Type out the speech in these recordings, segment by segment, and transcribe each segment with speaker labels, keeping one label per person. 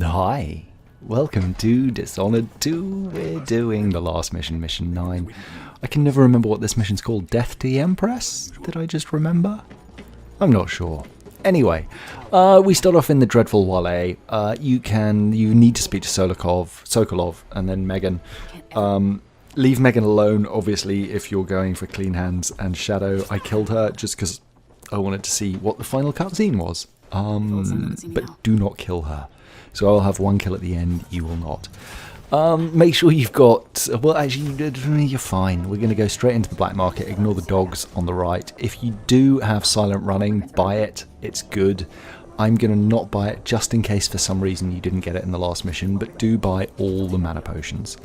Speaker 1: Hi, welcome to Dishonored 2. We're doing the last mission, mission 9. I can never remember what this mission's called. Death to the Empress? Did I just remember? I'm not sure. Anyway, we start off in the dreadful Wale. You need to speak to Sokolov, and then Megan. Leave Megan alone, obviously, if you're going for clean hands and Shadow. I killed her just because I wanted to see what the final cutscene was. But do not kill her. So I'll have one kill at the end, you will not. Make sure you've got... Well, actually, you're fine. We're going to go straight into the black market. Ignore the dogs on the right. If you do have silent running, buy it. It's good. I'm going to not buy it just in case for some reason you didn't get it in the last mission, but do buy all the mana potions.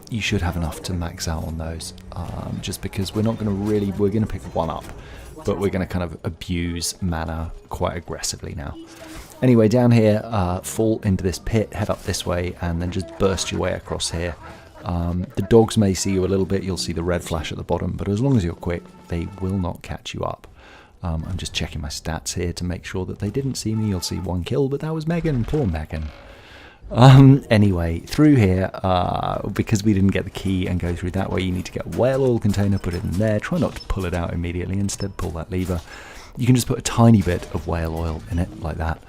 Speaker 1: You should have enough to max out on those. Just because we're not going to really... We're going to pick one up, but we're going to kind of abuse mana quite aggressively now. Anyway, down here, fall into this pit, head up this way, and then just burst your way across here. The dogs may see you a little bit, you'll see the red flash at the bottom, but as long as you're quick, they will not catch you up. I'm just checking my stats here to make sure that they didn't see me. You'll see one kill, but that was Megan, poor Megan. Anyway, through here, because we didn't get the key and go through that way, you need to get a whale oil container, put it in there, try not to pull it out immediately, instead pull that lever. You can just put a tiny bit of whale oil in it, like that.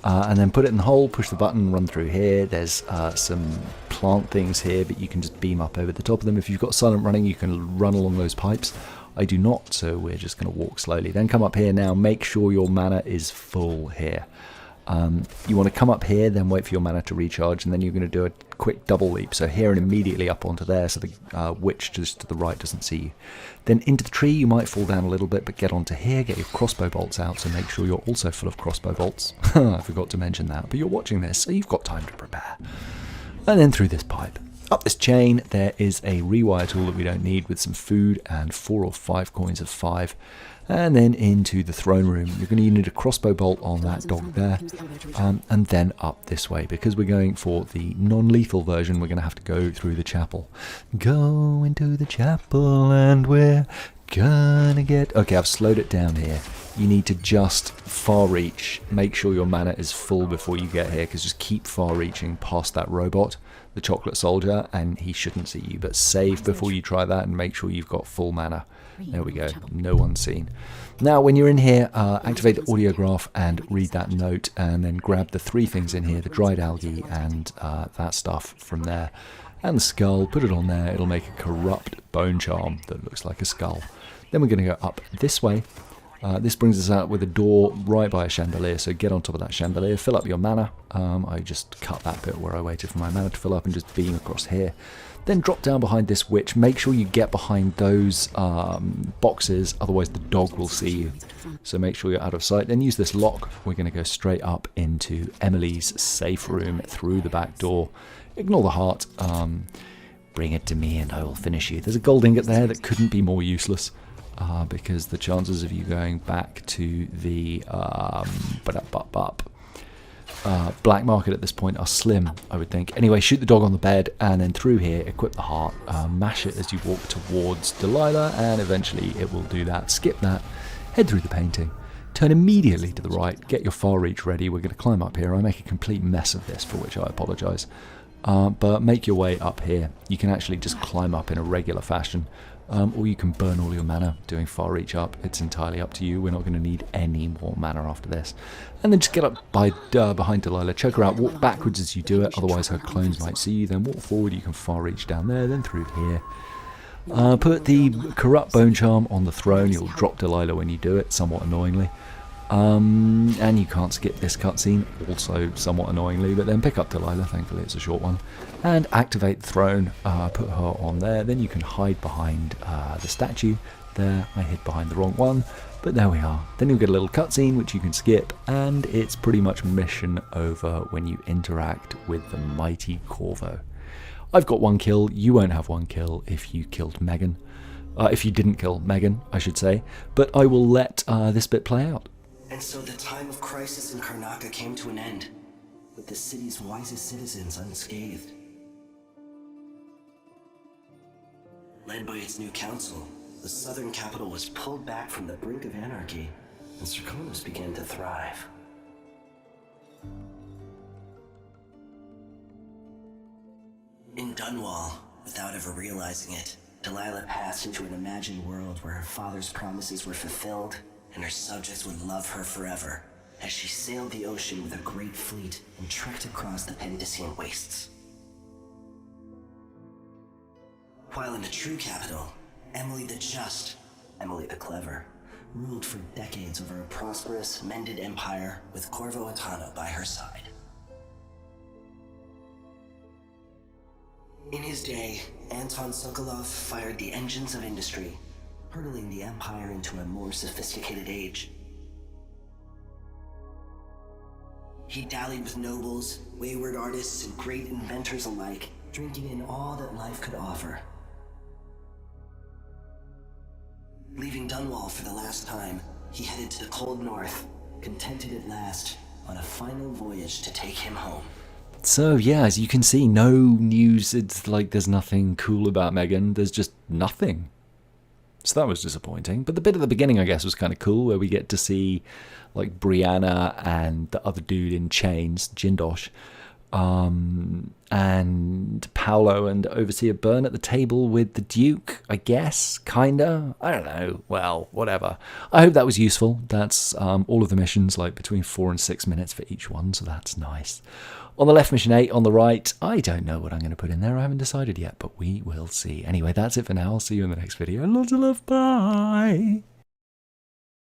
Speaker 1: And then put it in the hole, push the button, run through here. There's some plant things here, but you can just beam up over the top of them. If you've got silent running, you can run along those pipes. I do not, so we're just going to walk slowly. Then come up here now, make sure your mana is full here. You want to come up here, then wait for your mana to recharge, and then you're going to do a quick double leap. So here and immediately up onto there, so the witch just to the right doesn't see you. Then into the tree, you might fall down a little bit, but get onto here, get your crossbow bolts out, so make sure you're also full of crossbow bolts. I forgot to mention that, but you're watching this, so you've got time to prepare. And then through this pipe. Up this chain, there is a rewire tool that we don't need with some food and 4 or 5 coins of 5. And then into the throne room. You're going to need a crossbow bolt on that dog there. And then up this way. Because we're going for the non-lethal version, we're going to have to go through the chapel. Go into the chapel and we're gonna get... Okay, I've slowed it down here. You need to just far reach. Make sure your mana is full before you get here. Because just keep far reaching past that robot, the chocolate soldier, and he shouldn't see you. But save before you try that and make sure you've got full mana. There we go, no one's seen. Now when you're in here, activate the audiograph and read that note, and then grab the 3 things in here, the dried algae and that stuff from there, and the skull, put it on there. It'll make a corrupt bone charm that looks like a skull. Then we're going to go up this way. This brings us out with a door right by a chandelier, so get on top of that chandelier, fill up your mana. I just cut that bit where I waited for my mana to fill up and just beam across here. Then drop down behind this witch. Make sure you get behind those boxes, otherwise the dog will see you. So make sure you're out of sight. Then use this lock. We're going to go straight up into Emily's safe room through the back door. Ignore the heart. Bring it to me and I will finish you. There's a gold ingot there that couldn't be more useless. Because the chances of you going back to the black market at this point are slim, I would think. Anyway, shoot the dog on the bed, and then through here, equip the heart, mash it as you walk towards Delilah, and eventually it will do that. Skip that, head through the painting, turn immediately to the right, get your far reach ready. We're going to climb up here. I make a complete mess of this, for which I apologise. But make your way up here. You can actually just climb up in a regular fashion. Or you can burn all your mana doing far reach up. It's entirely up to you. We're not going to need any more mana after this. And then just get up behind Delilah, choke her out, walk backwards as you do it, otherwise her clones might see you. Then walk forward, you can far reach down there, then through here. Put the corrupt bone charm on the throne. You'll drop Delilah when you do it, somewhat annoyingly. And you can't skip this cutscene, also somewhat annoyingly, but then pick up Delilah, thankfully it's a short one, and activate the throne, put her on there. Then you can hide behind the statue. There, I hid behind the wrong one, but there we are. Then you'll get a little cutscene which you can skip, and it's pretty much mission over when you interact with the mighty Corvo. I've got 1 kill. You won't have 1 kill if you killed Megan. If you didn't kill Megan, I should say, but I will let this bit play out.
Speaker 2: And so the time of crisis in Karnaca came to an end, with the city's wisest citizens unscathed. Led by its new council, the southern capital was pulled back from the brink of anarchy, and Serkonos began to thrive. In Dunwall, without ever realizing it, Delilah passed into an imagined world where her father's promises were fulfilled and her subjects would love her forever, as she sailed the ocean with a great fleet and trekked across the Pendician wastes. While in the true capital, Emily the Just, Emily the Clever, ruled for decades over a prosperous, mended empire with Corvo Attano by her side. In his day, Anton Sokolov fired the engines of industry, hurtling the empire into a more sophisticated age. He dallied with nobles, wayward artists, and great inventors alike, drinking in all that life could offer. Leaving Dunwall for the last time, he headed to the cold north, contented at last, on a final voyage to take him home.
Speaker 1: So yeah, as you can see, no news. It's like there's nothing cool about Megan. There's just nothing. So that was disappointing. But the bit at the beginning, I guess, was kind of cool, where we get to see like Brianna and the other dude in chains, Jindosh, and Paolo and Overseer Byrne at the table with the Duke, I guess, kinda. I don't know. Well, whatever. I hope that was useful. That's all of the missions, like between 4 and 6 minutes for each one, so that's nice. On the left, mission 8. On the right, I don't know what I'm going to put in there. I haven't decided yet, but we will see. Anyway, that's it for now. I'll see you in the next video. Lots of love. Bye.